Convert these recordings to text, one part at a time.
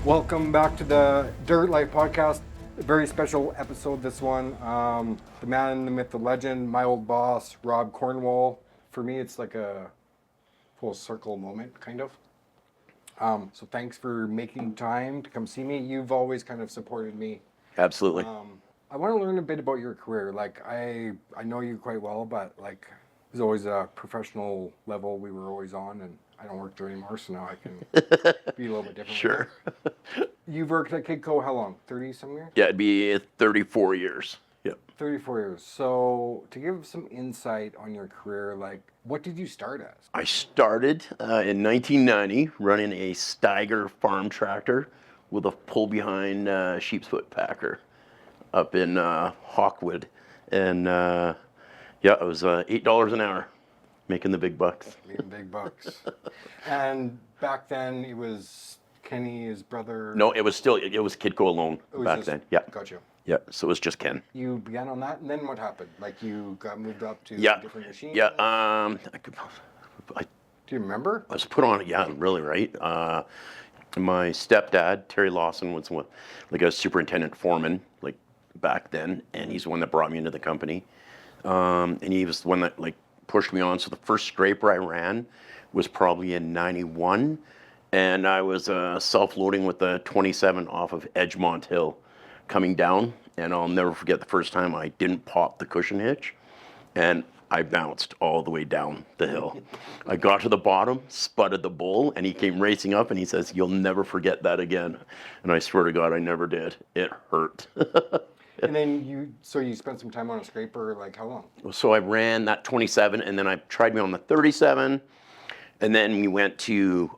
Welcome back to the Dirt Life Podcast. A very special episode, this one. The man, the myth, the legend, my old boss, Rob Cornwall. For me, it's like a full circle moment, kind of. So thanks for making time to come see me. You've always kind of supported me. Absolutely. I want to learn a bit about your career. Like, I know you quite well, but like, it was always a professional level we were always on, and I don't work there anymore, so now I can be a little bit different. Sure. You've worked at Kidco how long? 30 some years? Yeah, it'd be 34 years. Yep. 34 years. So to give some insight on your career, like what did you start as? I started in 1990 running a Steiger farm tractor with a pull-behind sheep's foot packer up in Hawkwood. And yeah, it was $8 an hour, making the big bucks. Making big bucks. And back then it was Kenny, his brother. No, it was Kidco alone back then. Yeah. Gotcha. Yeah, so it was just Ken. You began on that, and then what happened? Like you got moved up to different machines? Yeah, Do you remember? I was put on, really, right? My stepdad, Terry Lawson, was like a superintendent foreman, like back then, and he's the one that brought me into the company. And he was the one that like pushed me on. So the first scraper I ran was probably in '91, and I was self-loading with the 27 off of Edgemont Hill coming down, and I'll never forget the first time I didn't pop the cushion hitch, and I bounced all the way down the hill. I got to the bottom, sputted the bull, and he came racing up, and he says, "You'll never forget that again." And I swear to God, I never did. It hurt. And then you spent some time on a scraper, like how long? So I ran that 27, and then I tried me on the 37, and then we went to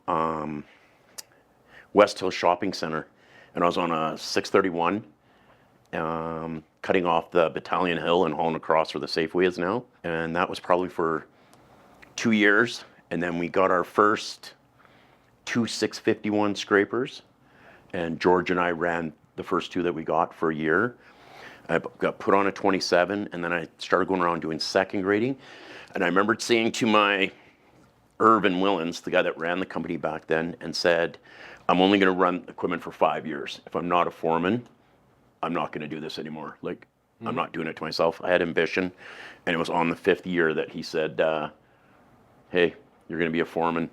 West Hill Shopping Center, and I was on a 631, cutting off the Battalion Hill and hauling across where the Safeway is now. And that was probably for 2 years. And then we got our first two 651 scrapers. And George and I ran the first two that we got for a year. I got put on a 27, and then I started going around doing second grading. And I remember saying to my Irvin Willens, the guy that ran the company back then, and said, "I'm only going to run equipment for 5 years. If I'm not a foreman, I'm not going to do this anymore. Like, I'm not doing it to myself." I had ambition, and it was on the 5th year that he said, "Hey, you're going to be a foreman."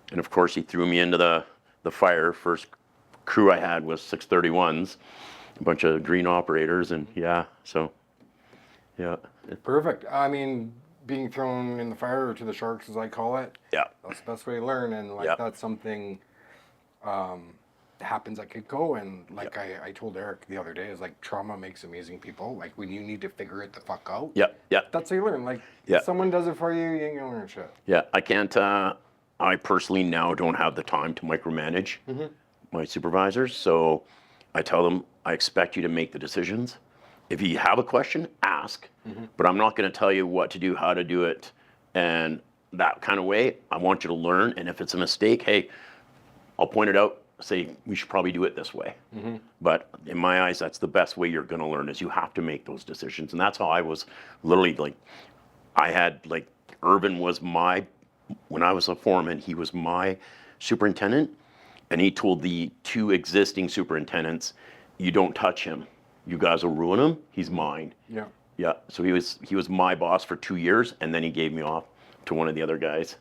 And of course, he threw me into the fire. First crew I had was 631s, a bunch of green operators, and yeah. Perfect. I mean, being thrown in the fire or to the sharks, as I call it. Yeah. That's the best way to learn, and like that's something happens at Kidco, and like I told Eric the other day, is like trauma makes amazing people. Like when you need to figure it the fuck out. Yeah. That's how you learn. Like if someone does it for you, you ain't gonna learn shit. Yeah, I can't. I personally now don't have the time to micromanage my supervisors, so I tell them I expect you to make the decisions. If you have a question, ask, but I'm not going to tell you what to do, how to do it, and that kind of way. I want you to learn, and if it's a mistake, hey, I'll point it out, say we should probably do it this way. But in my eyes, that's the best way you're going to learn, is you have to make those decisions. And that's how I was literally like, I had like, Irvin was when I was a foreman, he was my superintendent, and he told the two existing superintendents, "You don't touch him. You guys will ruin him. He's mine." Yeah. Yeah. So he was my boss for 2 years, and then he gave me off to one of the other guys.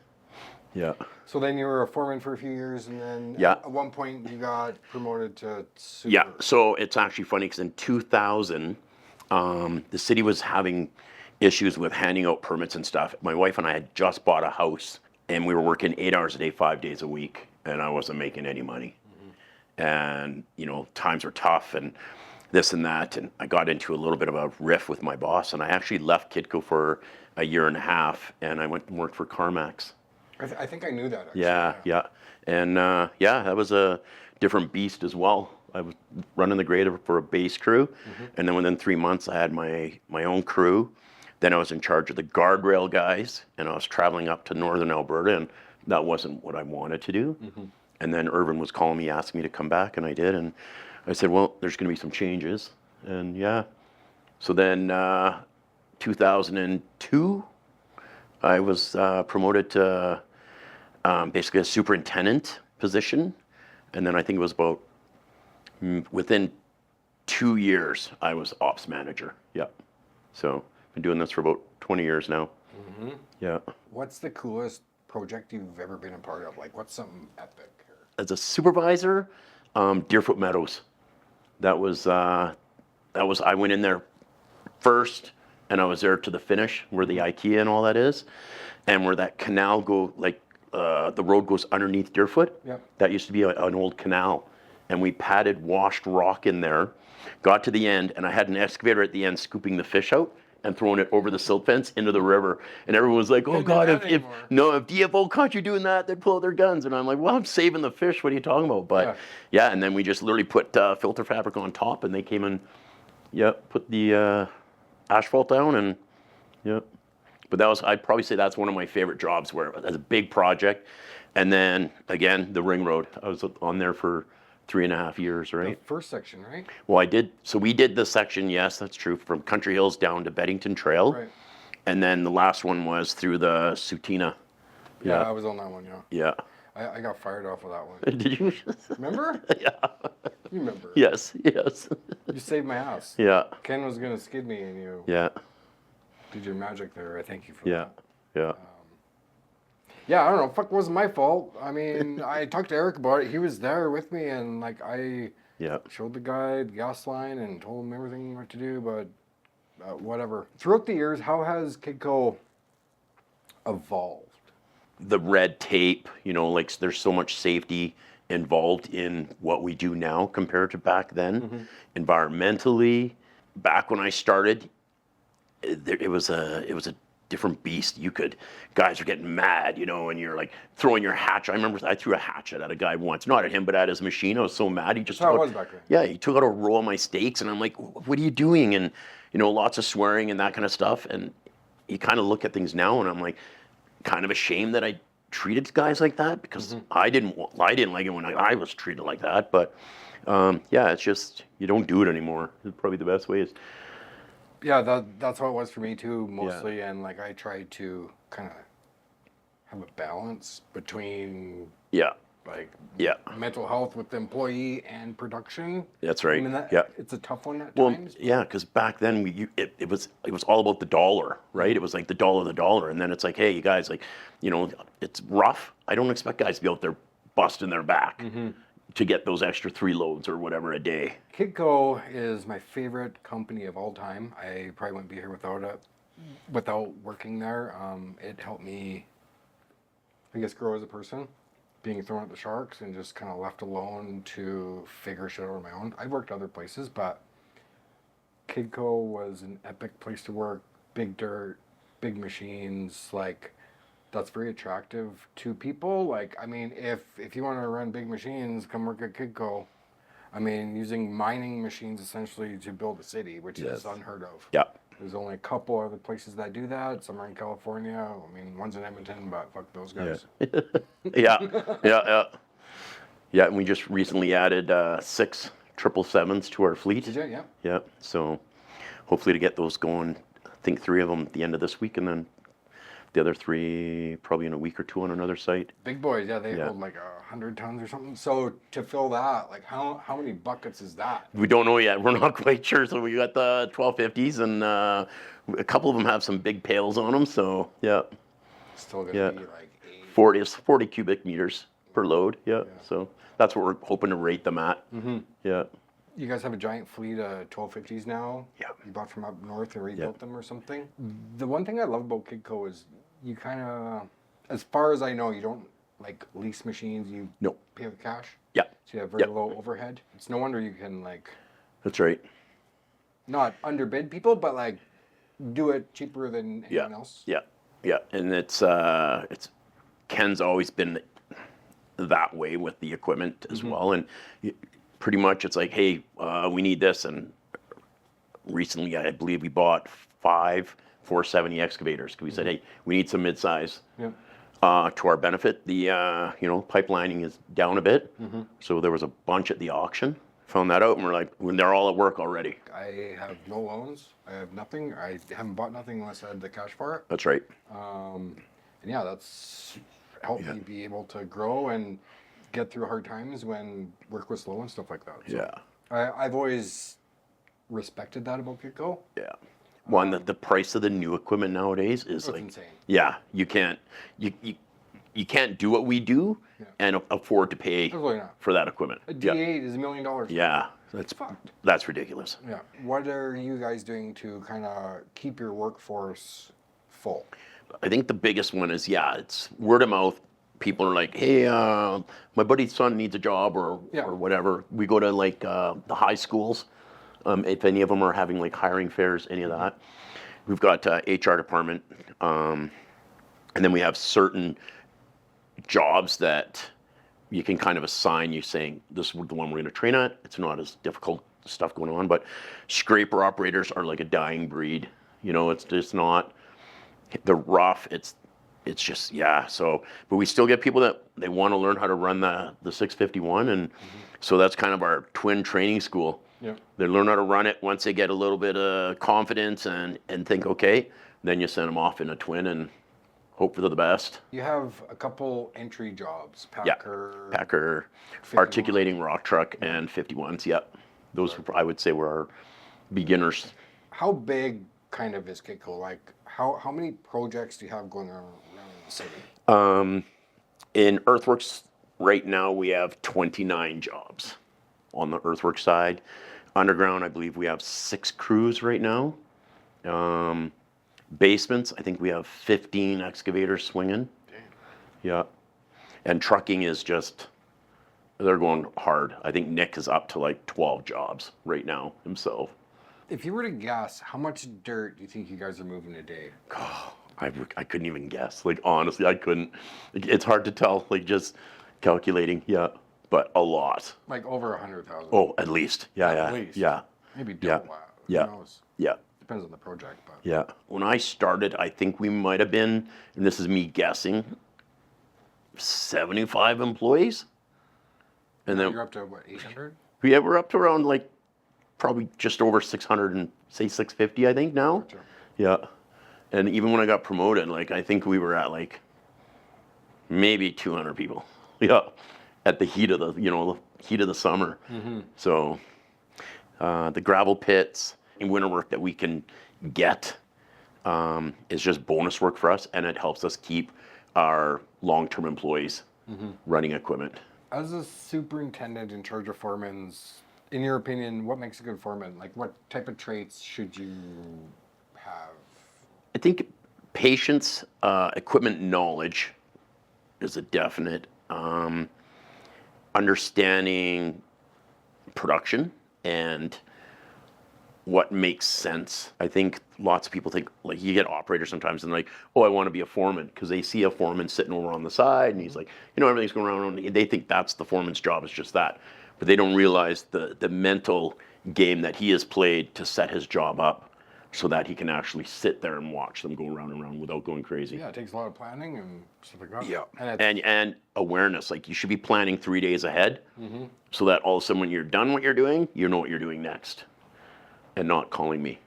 Yeah. So then you were a foreman for a few years, and then at one point you got promoted to super. Yeah. So it's actually funny because in 2000, the city was having issues with handing out permits and stuff. My wife and I had just bought a house, and we were working 8 hours a day, 5 days a week, and I wasn't making any money. And times were tough, and this and that, and I got into a little bit of a riff with my boss, and I actually left Kidco for a year and a half, and I went and worked for CarMax. I think I knew that, actually. Yeah. And that was a different beast as well. I was running the grader for a base crew, and then within 3 months I had my own crew. Then I was in charge of the guardrail guys, and I was traveling up to northern Alberta, and that wasn't what I wanted to do. And then Irvin was calling me, asking me to come back, and I did. And I said, well, there's going to be some changes. And so then 2002, I was promoted to basically a superintendent position. And then I think it was about Within 2 years, I was ops manager. Yeah. So been doing this for about 20 years now. Yeah. What's the coolest project you've ever been a part of? Like, what's something epic? As a supervisor, Deerfoot Meadows. That was I went in there first, and I was there to the finish where the IKEA and all that is, and where that canal the road goes underneath Deerfoot. Yep. That used to be an old canal, and we padded washed rock in there. Got to the end, and I had an excavator at the end scooping the fish out and throwing it over the silt fence into the river. And everyone was like, "Oh God, if DFO caught you doing that, they'd pull out their guns." And I'm like, "Well, I'm saving the fish. What are you talking about?" But yeah, and then we just literally put filter fabric on top, and they came and put the asphalt down, and But I'd probably say that's one of my favorite jobs, where it was a big project. And then again, the ring road. I was on there for 3.5 years, right? The first section, right? Well, we did the section, yes, that's true, from Country Hills down to Beddington Trail. Right. And then the last one was through the Sutina. Yeah, I was on that one, Yeah. I got fired off of that one. Did you? Remember? Yeah. You remember. Yes. You saved my ass. Yeah. Ken was going to skid me, and you did your magic there. I thank you for that. Yeah. Yeah, I don't know. Fuck, wasn't my fault. I mean, I talked to Eric about it. He was there with me, and like I showed the guy the gas line and told him everything what to do. But whatever. Throughout the years, how has Kidco evolved? The red tape, like there's so much safety involved in what we do now compared to back then. Environmentally, back when I started, it was a different beast. Guys were getting mad, and you're like throwing your hatchet. I remember I threw a hatchet at a guy once, not at him, but at his machine. I was so mad. He just That's how it was back then. Yeah, he took out a roll of my steaks, and I'm like, "What are you doing?" And lots of swearing and that kind of stuff. And you kind of look at things now, and I'm like, kind of ashamed that I treated guys like that, because I didn't like it when I was treated like that. But it's just, you don't do it anymore. It's probably the best way is. Yeah, that's how it was for me too, mostly. And like I tried to kind of have a balance between mental health with the employee and production. That's right. I mean, it's a tough one at times. Yeah, because back then it was all about the dollar, right? It was like the dollar, and then it's like, hey, you guys, like, it's rough. I don't expect guys to be out there busting their back to get those extra 3 loads or whatever a day. Kidco is my favorite company of all time. I probably wouldn't be here without working there. It helped me, I guess, grow as a person. Being thrown at the sharks and just kind of left alone to figure shit out on my own. I've worked other places, but Kidco was an epic place to work. Big dirt, big machines, like that's very attractive to people. Like, I mean, if you want to run big machines, come work at Kidco. I mean, using mining machines essentially to build a city, which is unheard of. Yeah. There's only a couple other places that do that. Some are in California. I mean, one's in Edmonton, but fuck those guys. Yeah. And we just recently added 6 777s to our fleet. Did you? Yeah. Yeah. So hopefully to get those going, I think 3 of them at the end of this week, and then the other 3 probably in a week or 2 on another site. Big boys, they hold like 100 tons or something. So to fill that, like how many buckets is that? We don't know yet. We're not quite sure. So we got the 1250s, and a couple of them have some big pails on them. So Still gonna be like 40 cubic meters per load. Yeah. So that's what we're hoping to rate them at. Yeah. You guys have a giant fleet of 1250s now? Yeah. You bought from up north and rebuilt them or something? The one thing I love about Kidco is you kind of, as far as I know, you don't like lease machines, you pay with cash? Yeah. So you have very low overhead. It's no wonder you can like... That's right. Not underbid people, but like do it cheaper than anyone else. Yeah. And it's Ken's always been that way with the equipment as well. And pretty much it's like, hey, we need this. And recently, I believe we bought 5 470 excavators, because we said, hey, we need some mid-size. To our benefit, the pipelining is down a bit, so there was a bunch at the auction. Found that out, and we're like, when they're all at work already. I have no loans. I have nothing. I haven't bought nothing unless I had the cash for it. That's right. And that's helped me be able to grow and get through hard times when work was slow and stuff like that. So. I've always respected that about Kidco. Yeah. One, the price of the new equipment nowadays is It's like, insane. yeah, you can't do what we do and afford to pay Absolutely not. for that equipment. A D8 is $1 million. Yeah, Fucked. that's ridiculous. Yeah. What are you guys doing to kind of keep your workforce full? I think the biggest one is, it's word of mouth. People are like, hey, my buddy's son needs a job or whatever. We go to like the high schools, if any of them are having like hiring fairs, any of that. We've got HR department, and then we have certain jobs that you can kind of assign you saying, this is the one we're going to train at. It's not as difficult stuff going on, but scraper operators are like a dying breed. You know, it's just not the rough. It's just, so, but we still get people that they want to learn how to run the 651. And so that's kind of our twin training school. Yeah. They learn how to run it. Once they get a little bit of confidence and think, okay, then you send them off in a twin and hope for the best. You have a couple entry jobs, Packer, Packer, articulating rock truck, and 51s. Yep. Those, I would say, were our beginners. How big kind of is Kidco? Like, how many projects do you have going on around the city? In earthworks, right now, we have 29 jobs on the earthworks side. Underground, I believe we have 6 crews right now. Basements, I think we have 15 excavators swinging. Damn. Yeah. And trucking is just, they're going hard. I think Nick is up to like 12 jobs right now himself. If you were to guess, how much dirt do you think you guys are moving a day? Oh, I couldn't even guess. Like, honestly, I couldn't. It's hard to tell, like, just calculating. Yeah. But a lot. Like over 100,000. Oh, at least. Yeah. At least. Yeah. Maybe double that. Yeah. Who knows? Yeah. Depends on the project. But Yeah. When I started, I think we might have been, and this is me guessing, 75 employees. And now then you're up to what, 800? yeah, we're up to around like probably just over 600 and say 650, I think now. Gotcha. Yeah. And even when I got promoted, like I think we were at like maybe 200 people. Yeah. At the heat of the summer. So the gravel pits and winter work that we can get is just bonus work for us, and it helps us keep our long-term employees running equipment. As a superintendent in charge of foremans, in your opinion, what makes a good foreman? Like, what type of traits should you have? I think patience, equipment knowledge is a definite. Understanding production and what makes sense. I think lots of people think, like, you get operators sometimes and like, oh, I want to be a foreman, because they see a foreman sitting over on the side and he's like, everything's going around. They think that's the foreman's job, is just that. But they don't realize the mental game that he has played to set his job up so that he can actually sit there and watch them go around and around without going crazy. Yeah, it takes a lot of planning and stuff like that. Yeah, And and awareness. Like, you should be planning 3 days ahead, so that all of a sudden when you're done what you're doing, you know what you're doing next, and not calling me.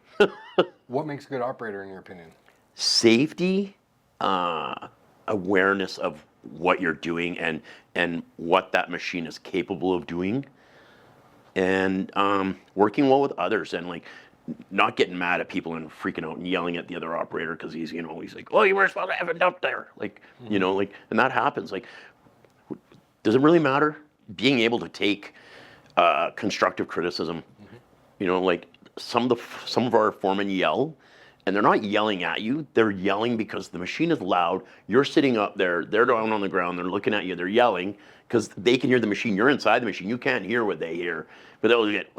what makes a good operator in your opinion? Safety, awareness of what you're doing and what that machine is capable of doing, and working well with others, and like not getting mad at people and freaking out and yelling at the other operator because he's like, oh, you weren't supposed to have it up there, like and that happens. Like, does it really matter? Being able to take constructive criticism, like some of our foremen yell, and they're not yelling at you. They're yelling because the machine is loud. You're sitting up there. They're down on the ground. They're looking at you. They're yelling because they can hear the machine. You're inside the machine. You can't hear what they hear. But they'll get,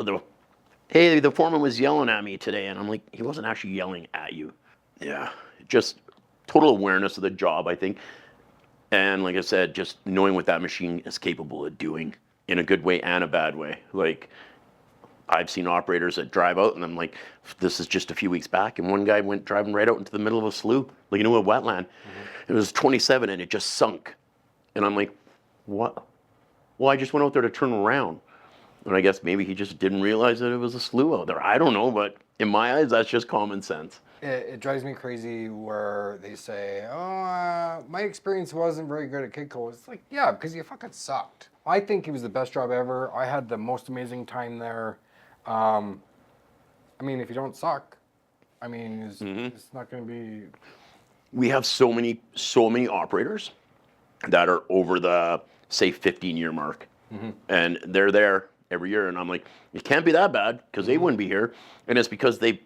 hey, the foreman was yelling at me today. And I'm like, he wasn't actually yelling at you. Yeah, just total awareness of the job, I think. And like I said, just knowing what that machine is capable of doing in a good way and a bad way. Like, I've seen operators that drive out, and I'm like, this is just a few weeks back, and one guy went driving right out into the middle of a slough, like into a wetland. It was 27, and it just sunk. And I'm like, what? Well, I just went out there to turn around. And I guess maybe he just didn't realize that it was a slough out there. I don't know, but in my eyes, that's just common sense. it drives me crazy where they say, oh, my experience wasn't very good at Kidco. It's like, yeah, because you fucking sucked. I think it was the best job ever. I had the most amazing time there. I mean, if you don't suck, I mean, it's not going to be... We have so many operators that are over the, say, 15-year mark. And they're there every year. And I'm like, it can't be that bad because they wouldn't be here. And it's because they've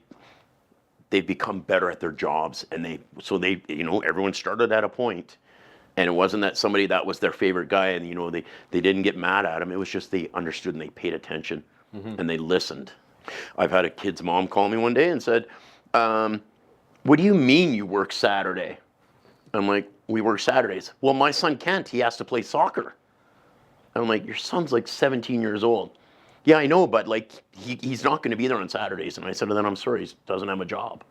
become better at their jobs. And they, you know, everyone started at a point. And it wasn't that somebody that was their favorite guy and, you know, they didn't get mad at him. It was just they understood and they paid attention and they listened. I've had a kid's mom call me one day and said, what do you mean you work Saturday? I'm like, we work Saturdays. Well, my son can't. He has to play soccer. I'm like, your son's like 17 years old. Yeah, I know, but like he's not going to be there on Saturdays. And I said to them, I'm sorry, he doesn't have a job.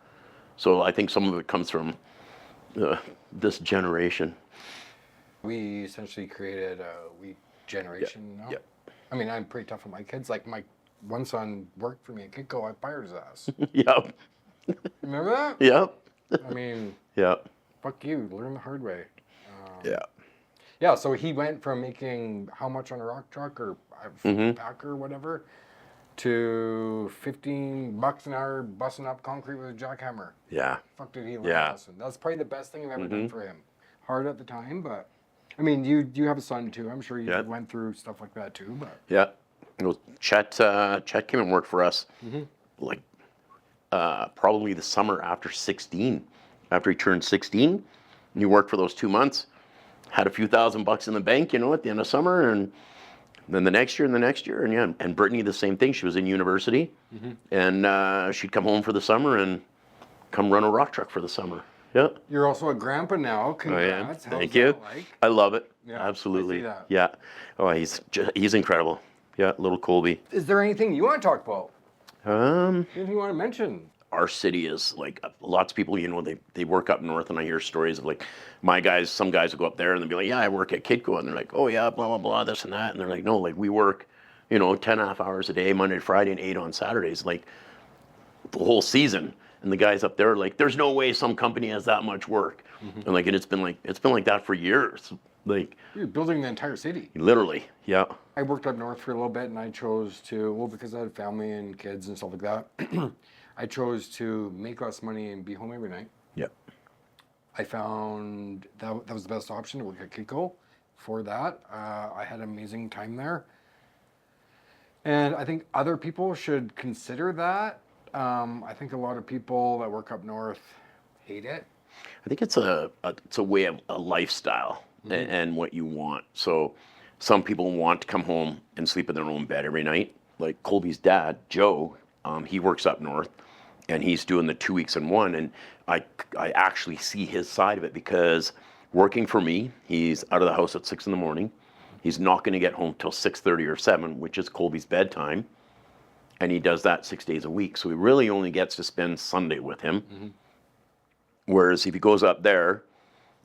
So I think some of it comes from this generation. We essentially created a weak generation now. Yep. I mean, I'm pretty tough on my kids. Like my one son worked for me at Kidco. I fired his ass. Yep. Remember that? Yep. I mean, Yep. fuck you. Learn the hard way. Yeah. Yeah, so he went from making how much on a rock truck or a packer or whatever to $15 an hour busting up concrete with a jackhammer. Yeah. Fuck did he learn Yeah. a lesson. That's probably the best thing I've ever done for him. Hard at the time, but I mean, you have a son too. I'm sure you went through stuff like that too. But Yeah. Well, Chet came and worked for us like probably the summer after 16. After he turned 16, and he worked for those 2 months. Had a few $1,000 in the bank, you know, at the end of summer, and then the next year, and yeah, and Brittany the same thing. She was in university, and she'd come home for the summer and come run a rock truck for the summer. Yeah. you're also a grandpa now. Congrats. I am. How's Thank you. that like? I love it. Yeah, Absolutely. I see that. Yeah. Oh, he's incredible. Yeah, little Colby. Is there anything you want to talk about? Anything you want to mention? Our city is like lots of people, you know, they work up north, and I hear stories of like some guys will go up there and they'll be like, yeah, I work at Kidco, and they're like, oh yeah, blah blah blah, this and that, and they're like, no, like we work, you know, 10.5 hours a day, Monday to Friday, and 8 on Saturdays, like the whole season. And the guys up there are like, there's no way some company has that much work, and like, and it's been like that for years, like You're building the entire city. literally, yeah. I worked up north for a little bit, and I chose to, well, because I had family and kids and stuff like that, I chose to make less money and be home every night. Yep. I found that was the best option to work at Kidco. For that, I had an amazing time there. And I think other people should consider that. I think a lot of people that work up north hate it. I think it's a way of a lifestyle and what you want. So some people want to come home and sleep in their own bed every night. Like Colby's dad, Joe, he works up north, and he's doing the 2 weeks in one. And I actually see his side of it, because working for me, he's out of the house at 6 a.m. He's not going to get home till 6:30 or 7, which is Colby's bedtime. And he does that 6 days a week. So he really only gets to spend Sunday with him. Whereas if he goes up there,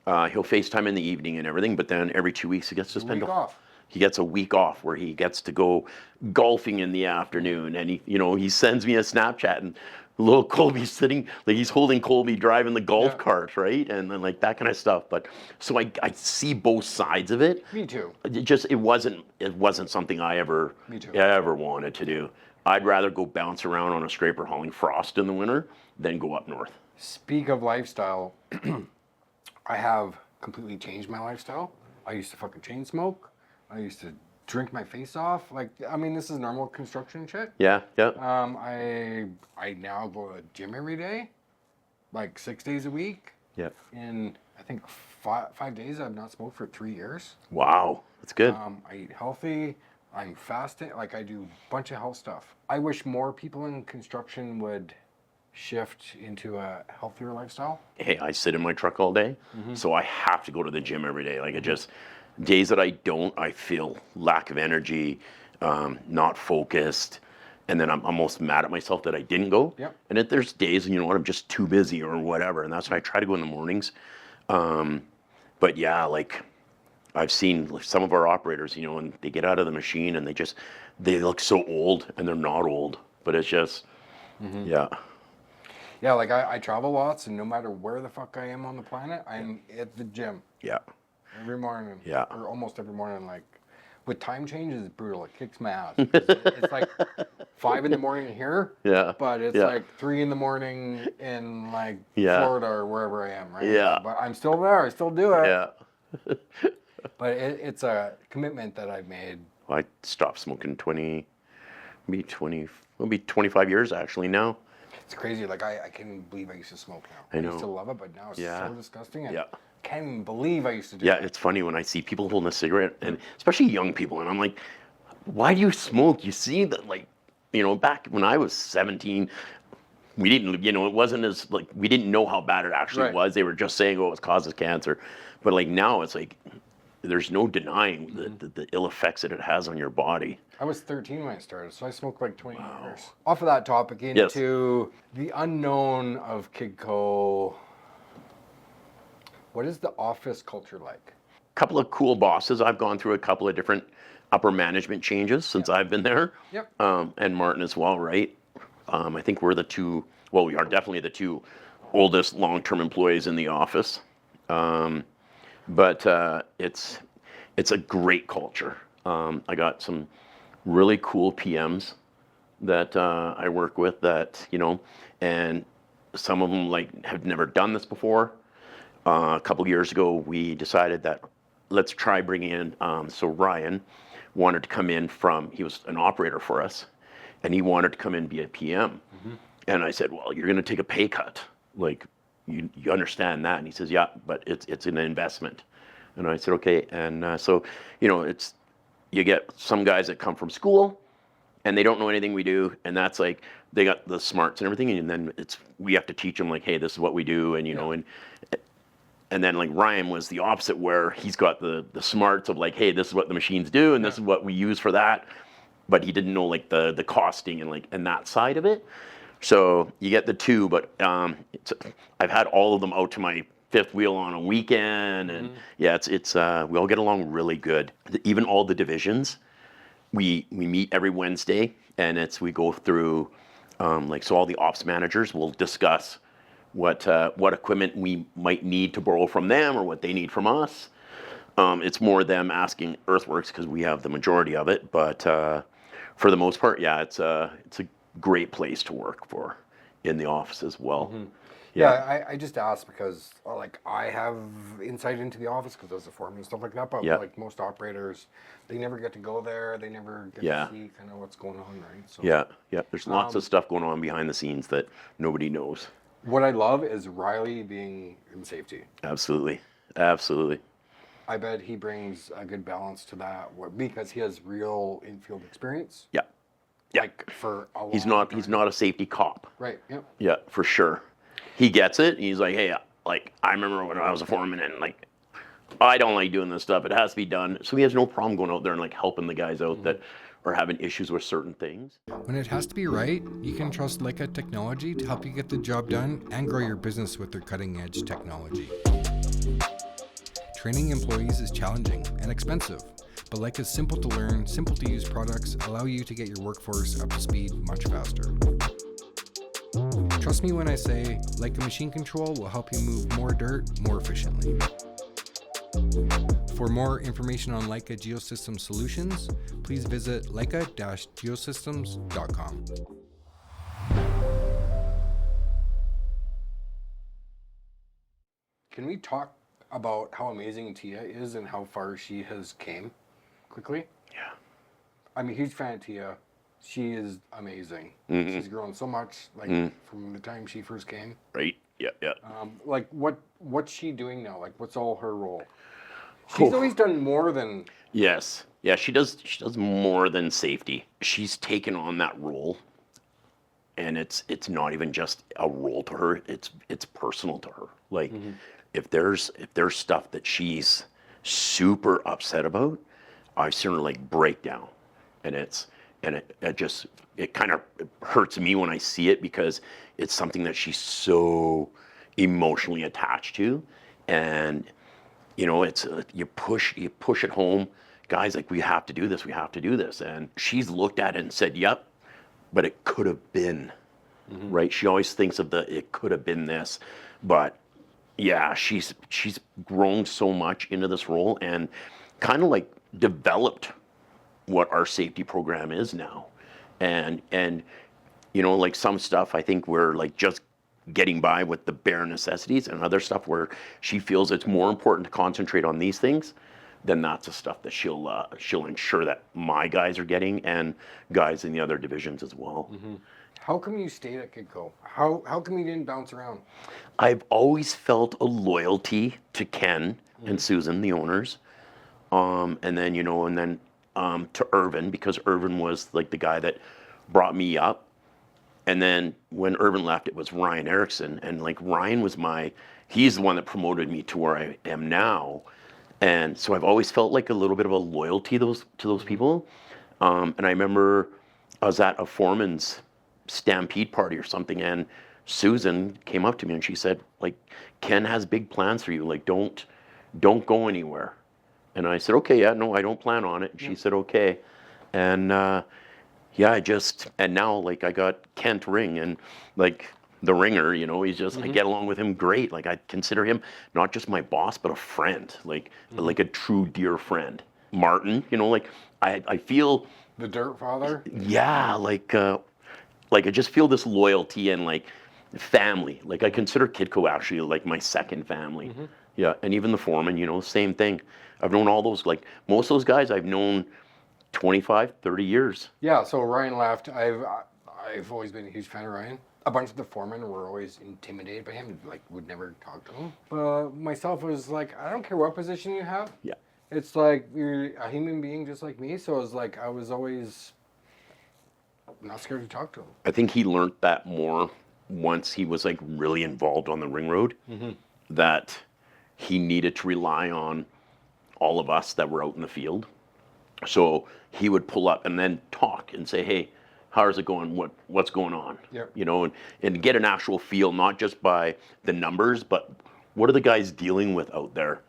he'll FaceTime in the evening and everything, but then every 2 weeks he gets to spend Week off. He gets a week off where he gets to go golfing in the afternoon, and he sends me a Snapchat, and little Colby's sitting, like he's holding Colby driving the golf cart, right? And then like that kind of stuff. But so I see both sides of it. Me too. It wasn't something I ever wanted to do. I'd rather go bounce around on a scraper hauling frost in the winter than go up north. Speak of lifestyle, I have completely changed my lifestyle. I used to fucking chain smoke. I used to drink my face off. Like, I mean, this is normal construction shit. Yeah. I now go to the gym every day, like 6 days a week. Yeah. In I think 5 days, I've not smoked for 3 years. Wow, that's good. I eat healthy. I'm fasting. Like, I do a bunch of health stuff. I wish more people in construction would shift into a healthier lifestyle. Hey, I sit in my truck all day, so I have to go to the gym every day. Like, it just, days that I don't, I feel lack of energy, not focused, and then I'm almost mad at myself that I didn't go. Yep. And if there's days, you know what, I'm just too busy or whatever, and that's why I try to go in the mornings. But yeah, like, I've seen some of our operators, and they get out of the machine and they look so old, and they're not old, but it's just, yeah. Yeah, like I travel lots, and no matter where the fuck I am on the planet, I'm at the gym Yeah. every morning. Yeah. Or almost every morning. Like, with time changes, it's brutal. It kicks my ass. It's like 5 in the morning here, Yeah. but it's Yeah. like 3 in the morning in like Yeah. Florida or wherever I am, right? Yeah. But I'm still there. I still do it. Yeah. But it's a commitment that I've made. I stopped smoking it'll be 25 years actually now. It's crazy. Like, I can't even believe I used to smoke now. I know. used to love it, but now it's Yeah. so disgusting. And Yeah. can't even believe I used to do Yeah, it. it's funny when I see people holding a cigarette, and especially young people, and I'm like, why do you smoke? You see that, like, back when I was 17, we didn't, it wasn't as, like, we didn't know how bad it actually Right. was. They were just saying, oh, it causes cancer. But, like, now it's like, there's no denying the ill effects that it has on your body. I was 13 when I started, so I smoked like 20 years. Off of that topic, into the unknown of Kidco. What is the office culture like? Couple of cool bosses. I've gone through a couple of different upper management changes since I've been there. Yep. And Martin as well, right? I think we're we are definitely the two oldest long-term employees in the office. But it's a great culture. I got some really cool PMs that I work with that, and some of them like have never done this before. A couple years ago, we decided that let's try bringing in, so Ryan wanted to come in he was an operator for us, and he wanted to come in and be a PM. And I said, well, you're going to take a pay cut. Like, you understand that? And he says, yeah, but it's an investment. And I said, okay. And so, you get some guys that come from school and they don't know anything we do. And that's like, they got the smarts and everything. And then we have to teach them like, hey, this is what we do. And, and then like Ryan was the opposite, where he's got the smarts of like, hey, this is what the machines do. And this is what we use for that. But he didn't know like the costing and that side of it. So you get the two, but I've had all of them out to my fifth wheel on a weekend, and we all get along really good. Even all the divisions, we meet every Wednesday, and we go through so all the ops managers will discuss what equipment we might need to borrow from them or what they need from us. It's more them asking Earthworks because we have the majority of it, but for the most part, it's a great place to work for in the office as well. Yeah, I just asked because like I have insight into the office because I was a foreman and stuff like that. But like most operators, they never get to go there. They never get to see kind of what's going on, right? So There's lots of stuff going on behind the scenes that nobody knows. What I love is Riley being in safety. Absolutely. I bet he brings a good balance to that because he has real infield experience. Yeah. Like for a long He's not a safety cop. Right. Yep. Yeah, for sure. He gets it. He's like, hey, like I remember when I was a foreman and like I don't like doing this stuff. It has to be done. So he has no problem going out there and like helping the guys out that are having issues with certain things. When it has to be right, you can trust Leica Technology to help you get the job done and grow your business with their cutting-edge technology. Training employees is challenging and expensive, but Leica's simple to learn, simple to use products allow you to get your workforce up to speed much faster. Trust me when I say Leica Machine Control will help you move more dirt more efficiently. For more information on Leica Geosystem Solutions, please visit leica-geosystems.com. Can we talk about how amazing Tia is and how far she has came quickly? Yeah. I'm a huge fan of Tia. She is amazing. She's grown so much, like from the time she first came. Right. Yeah. Like what's she doing now? Like what's all her role? She's always done more than. Yes. Yeah. She does more than safety. She's taken on that role, and it's not even just a role to her. It's personal to her. Like if there's stuff that she's super upset about, I've seen her like break down, and it kind of hurts me when I see it because it's something that she's so emotionally attached to, and it's you push it home, guys. Like we have to do this, and she's looked at it and said, "Yep," but it could have been right? She always thinks of it could have been this, but yeah, she's grown so much into this role and kind of like developed what our safety program is now. And you know, like some stuff I think we're like just getting by with the bare necessities, and other stuff where she feels it's more important to concentrate on these things, then that's the stuff that she'll ensure that my guys are getting and guys in the other divisions as well. How come you stayed at Kidco? How come you didn't bounce around? I've always felt a loyalty to Ken and Susan, the owners, and then to Irvin, because Irvin was like the guy that brought me up. And then when Irvin left, it was Ryan Erickson, and like Ryan was he's the one that promoted me to where I am now. And so I've always felt like a little bit of a loyalty to those people. And I remember I was at a foreman's stampede party or something, and Susan came up to me and she said, like, Ken has big plans for you. Like, don't go anywhere. And I said, okay, yeah, no, I don't plan on it. And she said, okay. And and now like I got Kent Ring, and like the ringer, you know, he's just, I get along with him great. Like I consider him not just my boss, but a friend, like a true dear friend. Martin, you know, like I feel The Dirt Father? yeah, like I just feel this loyalty and like family. Like I consider Kidco actually like my second family. Yeah, and even the foreman, you know, same thing. I've known all those, like most of those guys I've known 25, 30 years. Yeah, so Ryan left. I've always been a huge fan of Ryan. A bunch of the foremen were always intimidated by him, like would never talk to him. But myself was like, I don't care what position you have. Yeah. It's like you're a human being just like me. So it was like I was always not scared to talk to him. I think he learned that more once he was like really involved on the ring road, that he needed to rely on all of us that were out in the field. So he would pull up and then talk and say, hey, how's it going? What's going on? Yep. You know, and get an actual feel, not just by the numbers, but what are the guys dealing with out there?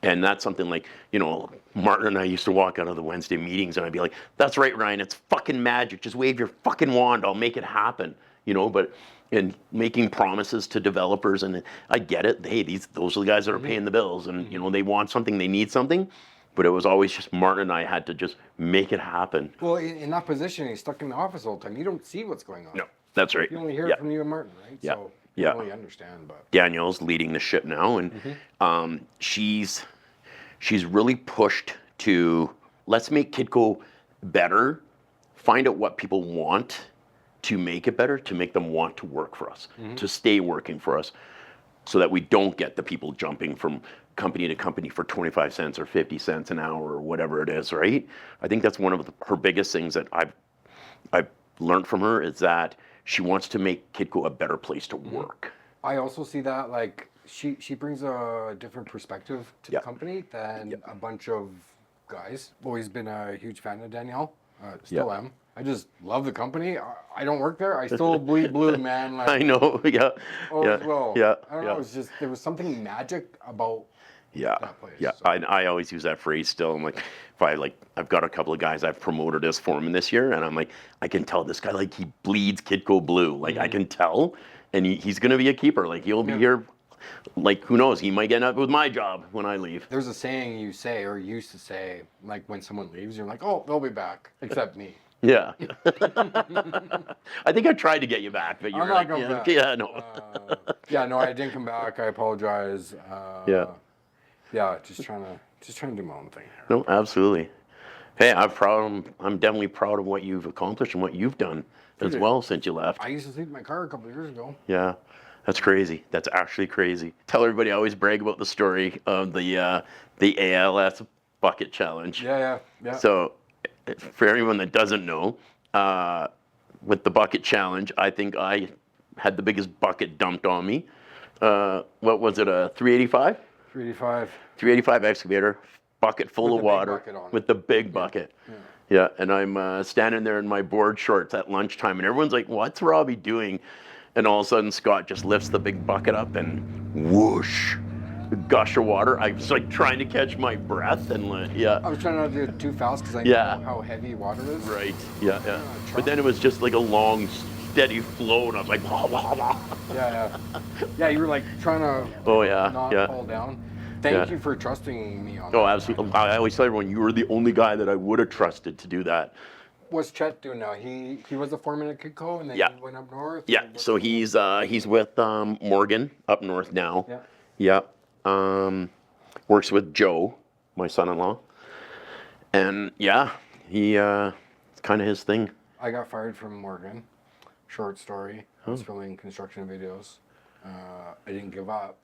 And that's something like, you know, Martin and I used to walk out of the Wednesday meetings and I'd be like, that's right, Ryan, it's fucking magic. Just wave your fucking wand. I'll make it happen. You know, but in making promises to developers, and I get it. Hey, those are the guys that are paying the bills, and, you know, they want something, they need something. But it was always just Martin and I had to just make it happen. Well, in that position, he's stuck in the office all the time. You don't see what's going on. No, that's right. You only hear it from you and Martin, right? Yeah. So you don't really understand. But Danielle's leading the ship now, and she's really pushed to, let's make Kidco better, find out what people want to make it better, to make them want to work for us, to stay working for us, so that we don't get the people jumping from company to company for 25 cents or 50 cents an hour or whatever it is, right? I think that's one of her biggest things that I've learned from her, is that she wants to make Kidco a better place to work. I also see that, like, she brings a different perspective to the company than a bunch of guys. Always been a huge fan of Danielle. Still am. I just love the company. I don't work there. I still bleed blue, man. Like, I know, yeah. Well, yeah. I don't know. It's just, there was something magic about that place. Yeah. So. I always use that phrase still. I'm like, I've got a couple of guys I've promoted as foreman this year, and I'm like, I can tell this guy, like, he bleeds Kidco blue. Like, I can tell, and he's going to be a keeper. Like, he'll be here. Like, who knows? He might end up with my job when I leave. There's a saying you say, or used to say, like, when someone leaves, you're like, oh, they'll be back, except me. Yeah. I think I tried to get you back, but you're I'm not like, going back. yeah, no. No, I didn't come back. I apologize. Yeah, just trying to do my own thing. No, absolutely. Hey, I'm definitely proud of what you've accomplished and what you've done as well since you left. I used to sleep in my car a couple of years ago. Yeah, that's crazy. That's actually crazy. Tell everybody, I always brag about the story of the ALS bucket challenge. Yeah. So, for anyone that doesn't know, with the bucket challenge, I think I had the biggest bucket dumped on me. What was it, a 385? 385. 385 excavator, bucket full With of the big water bucket on it. with the big bucket. Yeah, and I'm standing there in my board shorts at lunchtime, and everyone's like, what's Robbie doing? And all of a sudden, Scott just lifts the big bucket up and whoosh. gush of water. I was like trying to catch my breath and yeah. I was trying not to do it too fast because I Yeah. know how heavy water is. Right. Yeah. try. But then it was just like a long, steady flow, and I was like, blah, blah, blah. Yeah. Yeah, you were like trying to Oh yeah. not Yeah. fall down. Thank Yeah. you for trusting me on Oh, that. absolutely. I always tell everyone you were the only guy that I would have trusted to do that. What's Chet doing now? He was a foreman at Kidco and then Yeah. he went up north? Yeah. So he's with Morgan up north now. Yeah. Yeah. Works with Joe, my son-in-law. And yeah, it's kind of his thing. I got fired from Morgan. Short story. I was filming construction videos. I didn't give up.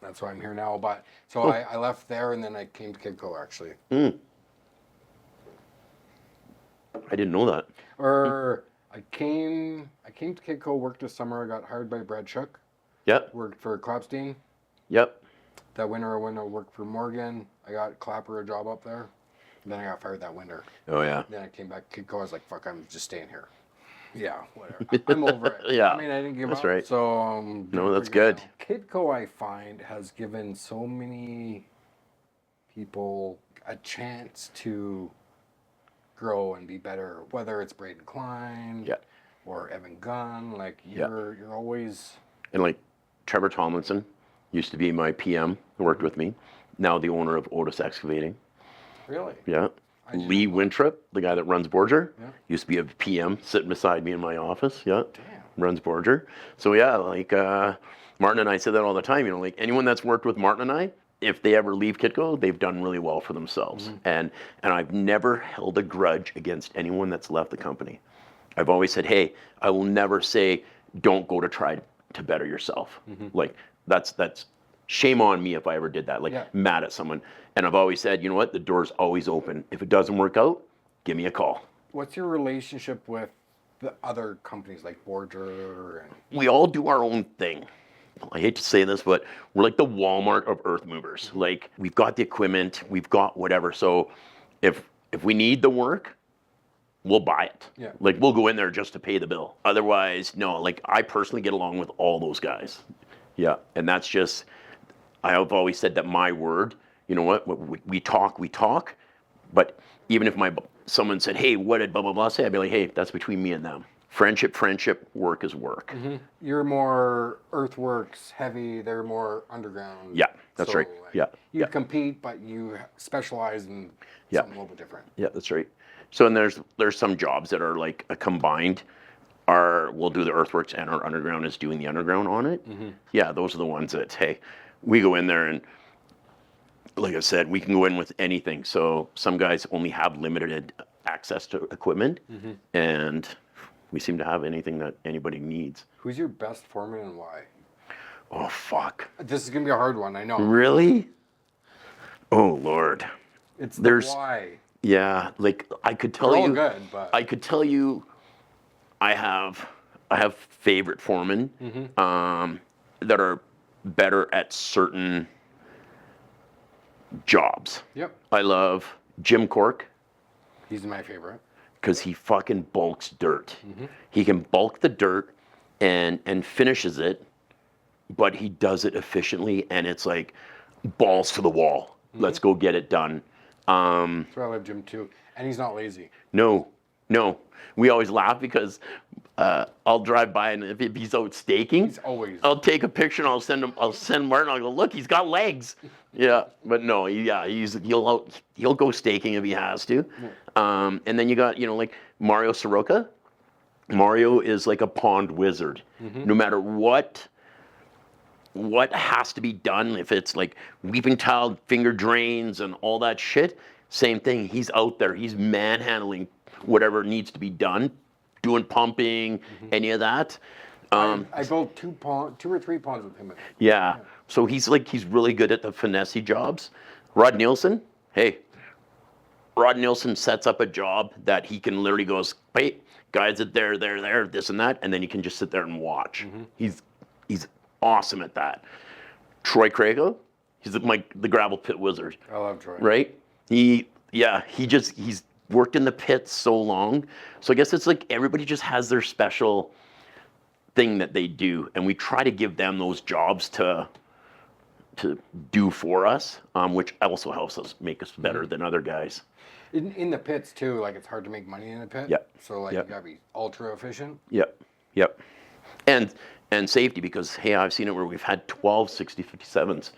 That's why I'm here now. But so I left there and then I came to Kidco actually. I didn't know that. Or I came to Kidco, worked this summer. I got hired by Brad Shook. Yep. Worked for Clapstein. Yep. That winter I went to work for Morgan. I got Clapper a job up there. Then I got fired that winter. Oh yeah. Then I came back to Kidco. I was like, fuck, I'm just staying here. Yeah, whatever. I'm over it. Yeah, I mean, I didn't give that's up. right. So No, that's good. Kidco, I find, has given so many people a chance to grow and be better. Whether it's Braden Klein, Yeah. or Evan Gunn, like you're always. And like Trevor Tomlinson used to be my PM, worked with me. Now the owner of Otis Excavating. Really? Yeah. I didn't Lee know. Winthrop, the guy that runs Borger, Yeah. used to be a PM sitting beside me in my office. Yeah. Damn. Runs Borger. So yeah, like Martin and I say that all the time. You know, like anyone that's worked with Martin and I, if they ever leave Kidco, they've done really well for themselves. And I've never held a grudge against anyone that's left the company. I've always said, hey, I will never say, don't go to try to better yourself. Like that's shame on me if I ever did that. Like mad at someone. And I've always said, you know what? The door's always open. If it doesn't work out, give me a call. What's your relationship with the other companies like Borger and We all do our own thing. I hate to say this, but we're like the Walmart of earth movers. Like we've got the equipment, we've got whatever. So if we need the work, we'll buy it. Yeah. Like we'll go in there just to pay the bill. Otherwise, no. Like I personally get along with all those guys. Yeah, and that's just. I have always said that my word. You know what? We talk, but even if someone said, "Hey, what did blah blah blah say?" I'd be like, "Hey, that's between me and them. Friendship, work is work." you're more earthworks heavy, they're more underground. Yeah, that's right. like, Yeah, You yeah. compete, but you specialize in something a little bit different. Yeah, that's right. So and there's some jobs that are like a combined. We'll do the earthworks and our underground is doing the underground on it. Yeah, those are the ones that hey, we go in there and. Like I said, we can go in with anything. So some guys only have limited access to equipment, and we seem to have anything that anybody needs. Who's your best foreman and why? Oh, fuck. This is gonna be a hard one, I know. Really? Oh, Lord. It's There's- the why. Yeah, like I could tell They're all you. good, but I could tell you I have favorite foremen that are better at certain jobs. yep, I love Jim Cork. he's my favorite. Because he fucking bulks dirt. He can bulk the dirt and finishes it, but he does it efficiently, and it's like balls to the wall. Let's go get it done. That's why I love Jim too, and he's not lazy. No. We always laugh because I'll drive by, and if he's out staking, He's always. I'll take a picture and I'll send Martin. I'll go, look, he's got legs. Yeah, but no, he'll go staking if he has to. And then you got like Mario Soroka. Mario is like a pond wizard. No matter what has to be done, if it's like weeping tile, finger drains, and all that shit, same thing. He's out there. He's manhandling whatever needs to be done, doing pumping, any of that. I built two or three ponds with him. Yeah. So he's really good at the finesse jobs. Rod Nielsen sets up a job that he can literally goes, hey, guys at there, this and that, and then you can just sit there and watch. He's awesome at that. Troy Crago, he's the gravel pit wizard. I love Troy. Right? He's worked in the pits so long. So I guess it's like everybody just has their special thing that they do, and we try to give them those jobs to to do for us, which also helps us make us better than other guys. In the pits too, like it's hard to make money in a pit. Yep. So like Yep. you gotta be ultra efficient. Yep. And safety, because hey, I've seen it where we've had 12 60-57s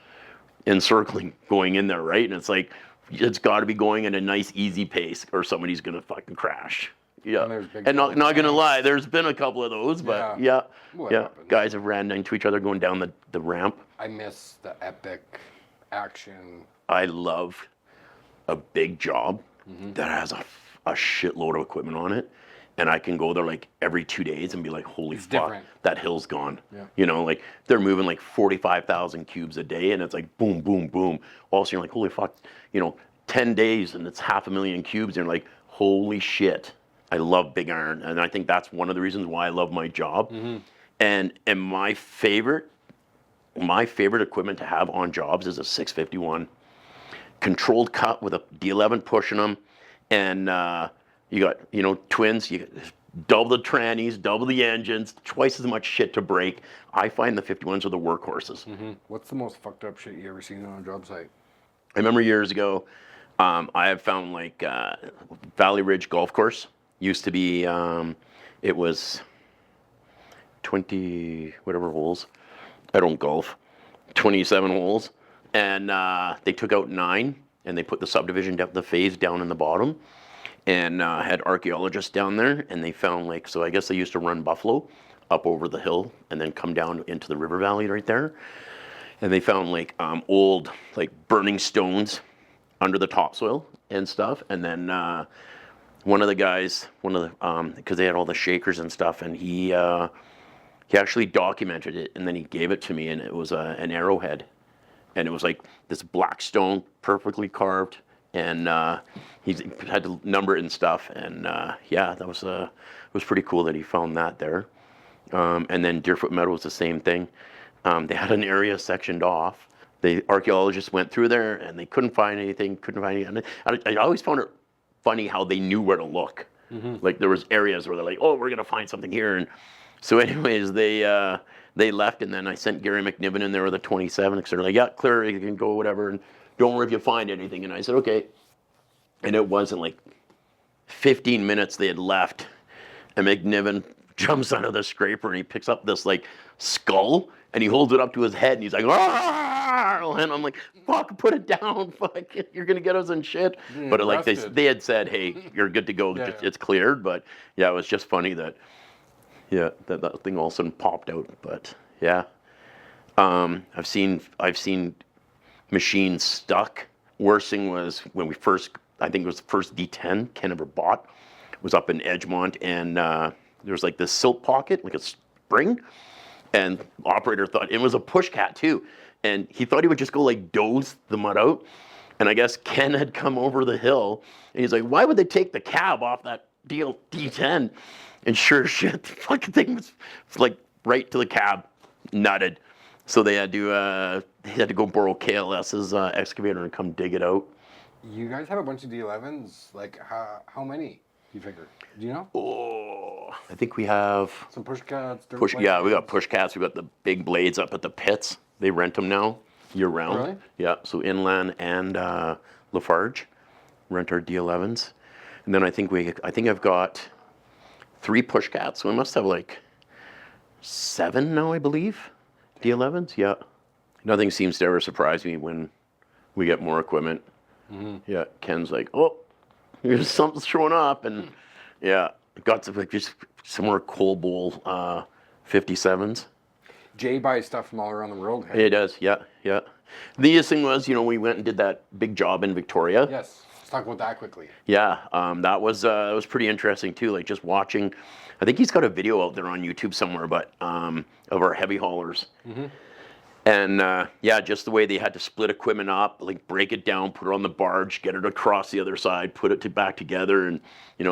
encircling going in there, right? And it's like, it's got to be going at a nice easy pace or somebody's gonna fucking crash. Yeah. And not gonna lie, there's been a couple of those, but yeah. Happens. Guys have ran into each other going down the ramp. I miss the epic action. I love a big job that has a shitload of equipment on it, and I can go there like every 2 days and be like, holy fuck, different. that hill's gone. Yeah. You know, like they're moving like 45,000 cubes a day, and it's like boom, boom, boom. Also, you're like, holy fuck, 10 days and it's 500,000 cubes, and you're like, holy shit. I love big iron, and I think that's one of the reasons why I love my job. And my favorite equipment to have on jobs is a 651. Controlled cut with a D11 pushing them, and you got twins. You got double the trannies, double the engines, twice as much shit to break. I find the 51s are the workhorses. What's the most fucked up shit you ever seen on a job site? I remember years ago, I have found like Valley Ridge Golf Course used to be. It was 20 whatever holes. I don't golf. 27 holes. And they took out 9, and they put the subdivision depth of phase down in the bottom, and had archaeologists down there, and they found like, so I guess they used to run buffalo up over the hill and then come down into the river valley right there. And they found like old like burning stones under the topsoil and stuff. And then one of the guys, because they had all the shakers and stuff, and he actually documented it, and then he gave it to me, and it was an arrowhead. And it was like this black stone, perfectly carved, and he had to number it and stuff. And that was it was pretty cool that he found that there. And then Deerfoot Meadow was the same thing. They had an area sectioned off. The archaeologists went through there, and they couldn't find anything. I always found it funny how they knew where to look. Like there was areas where they're like, oh, we're gonna find something here. And so, anyways, they left, and then I sent Gary McNiven in there with a 27, because they're like, yeah, clear, you can go, whatever, and don't worry if you find anything. And I said, okay. And it wasn't like 15 minutes they had left, and McNiven jumps out of the scraper, and he picks up this like skull, and he holds it up to his head, and he's like, "Arr!" And I'm like, fuck, put it down, fuck, you're gonna get us in shit. But like they had said, hey, you're good to go, it's cleared. But yeah, it was just funny that that thing all of a sudden popped out. But yeah, I've seen machines stuck. Worst thing was when I think it was the first D10 Ken ever bought, was up in Edgemont, and there was like this silt pocket, like a spring, and the operator thought it was a push cat too, and he thought he would just go like doze the mud out. And I guess Ken had come over the hill, and he's like, why would they take the cab off that D10? And sure as shit, the fucking thing was like right to the cab, nutted. So they had to go borrow KLS's excavator and come dig it out. You guys have a bunch of D11s. Like how many? You figure? Do you know? Oh, I think we have some push cats. We got push cats. We got the big blades up at the pits. They rent them now year round. Really? Yeah. So Inland and Lafarge rent our D11s, and then I think I've got 3 push cats. So we must have like 7 now, I believe. D11s. Yeah. Nothing seems to ever surprise me when we get more equipment. Yeah. Ken's like, oh, here's something's showing up, and yeah, got some, just some more coal bowl 57s. Jay buys stuff from all around the world. Hey? He does. Yeah. The easiest thing was, we went and did that big job in Victoria. Yes. Let's talk about that quickly. Yeah, that was pretty interesting too. Like just watching, I think he's got a video out there on YouTube somewhere, but of our heavy haulers. And just the way they had to split equipment up, like break it down, put it on the barge, get it across the other side, put it back together, and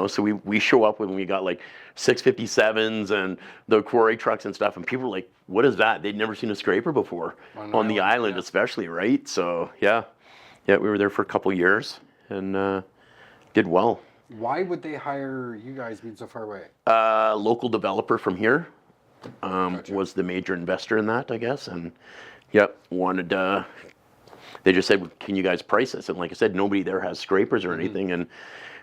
so we show up when we got like 657s and the quarry trucks and stuff, and people were like, "What is that?" They'd never seen a scraper before on the island, especially, right? So yeah, we were there for a couple years and did well. Why would they hire you guys being so far away? Local developer from here. Gotcha. Was the major investor in that, I guess, and Yep. Wanted they just said, can you guys price this? And like I said, nobody there has scrapers or anything. And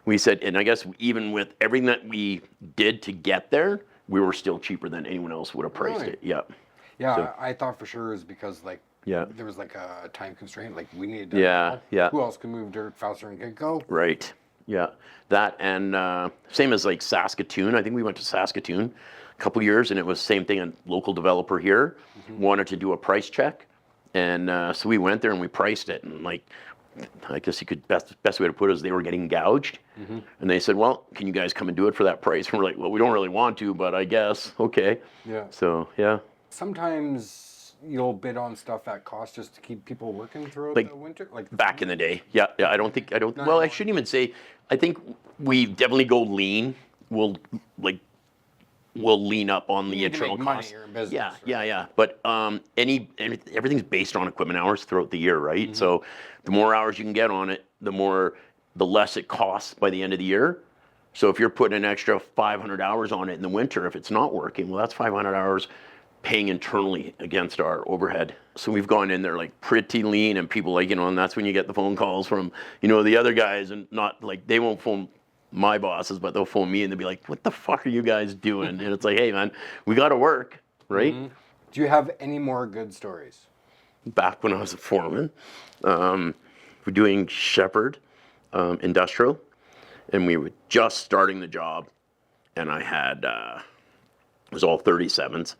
we said, and I guess even with everything that we did to get there, we were still cheaper than anyone else would have priced Really? it. Yep. Yeah, So- I thought for sure is because like Yeah. there was like a time constraint. Like we needed. Yeah, yeah. Who else can move dirt faster than Kidco? Right. Yeah. That and same as like Saskatoon. I think we went to Saskatoon a couple years, and it was same thing. A local developer here wanted to do a price check, and so we went there and we priced it. And like, I guess you could best way to put it is they were getting gouged, and they said, "Well, can you guys come and do it for that price?" And we're like, "Well, we don't really want to, but I guess okay." Yeah. So yeah. Sometimes you'll bid on stuff at cost just to keep people working throughout Like, the winter. Like Back in the day, yeah. I don't. Well, I shouldn't even say. I think we definitely go lean. We'll lean up on the You need to internal make money, costs. you're in business, Yeah, right? yeah. But everything's based on equipment hours throughout the year, right? Mm-hmm. So the more hours you can get on it, the less it costs by the end of the year. So if you're putting an extra 500 hours on it in the winter, if it's not working, well, that's 500 hours paying internally against our overhead. So we've gone in there like pretty lean, and people like, and that's when you get the phone calls from, the other guys, and not like they won't phone my bosses, but they'll phone me and they'll be like, what the fuck are you guys doing? And it's like, hey man, we got to work, right? Do you have any more good stories? Back when I was a foreman, we're doing Shepherd Industrial, and we were just starting the job, and I had, it was all 37s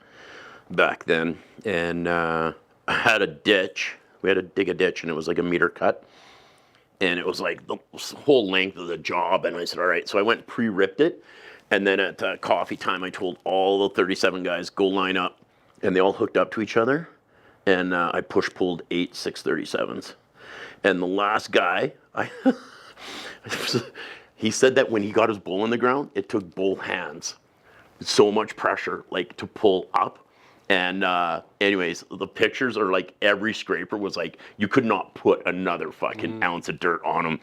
back then, and I had a ditch. We had to dig a ditch, and it was like a meter cut. And it was like the whole length of the job. And I said, all right. So I went and pre-ripped it. And then at coffee time, I told all the 37 guys, go line up. And they all hooked up to each other. And I push-pulled 8 637s. And the last guy, he said that when he got his bull in the ground, it took both hands. So much pressure, like, to pull up. And anyways, the pictures are like every scraper was like, you could not put another fucking ounce of dirt on them.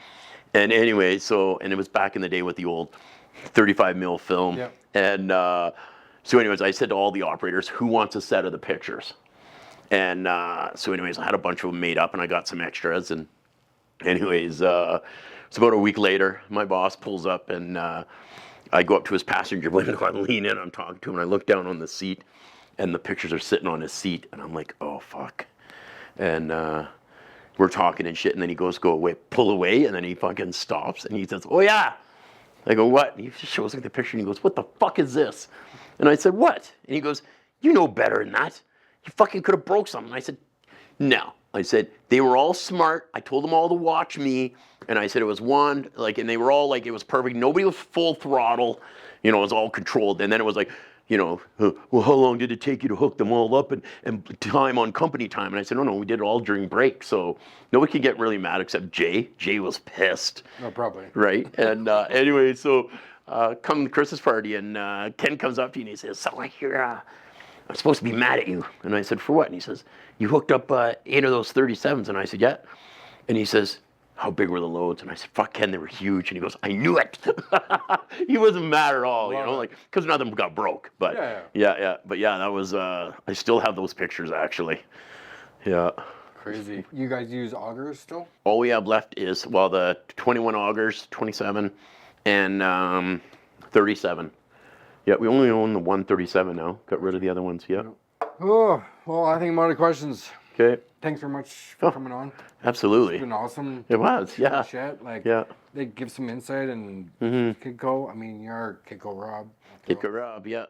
And anyway, and it was back in the day with the old 35 mil film. Yep. And so anyways, I said to all the operators, who wants a set of the pictures? And so anyways, I had a bunch of them made up, and I got some extras. And anyways, it's about a week later, my boss pulls up, and I go up to his passenger window, I lean in, I'm talking to him, and I look down on the seat, and the pictures are sitting on his seat, and I'm like, oh, fuck. And we're talking and shit, and then he goes, go away, pull away, and then he fucking stops, and he says, oh, yeah. I go, what? And he just shows me the picture, and he goes, what the fuck is this? And I said, what? And he goes, you know better than that. You fucking could have broke something. I said, no. I said, they were all smart. I told them all to watch me, and I said it was one, like, and they were all like, it was perfect. Nobody was full throttle. It was all controlled. And then it was like, well, how long did it take you to hook them all up and time on company time? And I said, no, we did it all during break. So nobody could get really mad except Jay. Jay was pissed. No, probably. Right? And anyway, so come the Christmas party, and Ken comes up to you and he says, so I hear I'm supposed to be mad at you. And I said, for what? And he says, you hooked up 8 of those 37s. And I said, yeah. And he says, how big were the loads? And I said, fuck, Ken, they were huge. And he goes, I knew it. He wasn't mad at all, like, because none of them got broke. But yeah. But yeah, that was, I still have those pictures, actually. Yeah. Crazy. You guys use augers still? All we have left is, the 21 augers, 27, and 37. Yeah, we only own the 137 now. Got rid of the other ones, yeah. Oh, well, I think I'm out of questions. Okay. Thanks very much for coming on. Absolutely. It's been awesome. It was, yeah. Shit. Like, Yeah. they give some insight, and Kidco, I mean, you're Kidco Rob. Kidco Rob, yeah.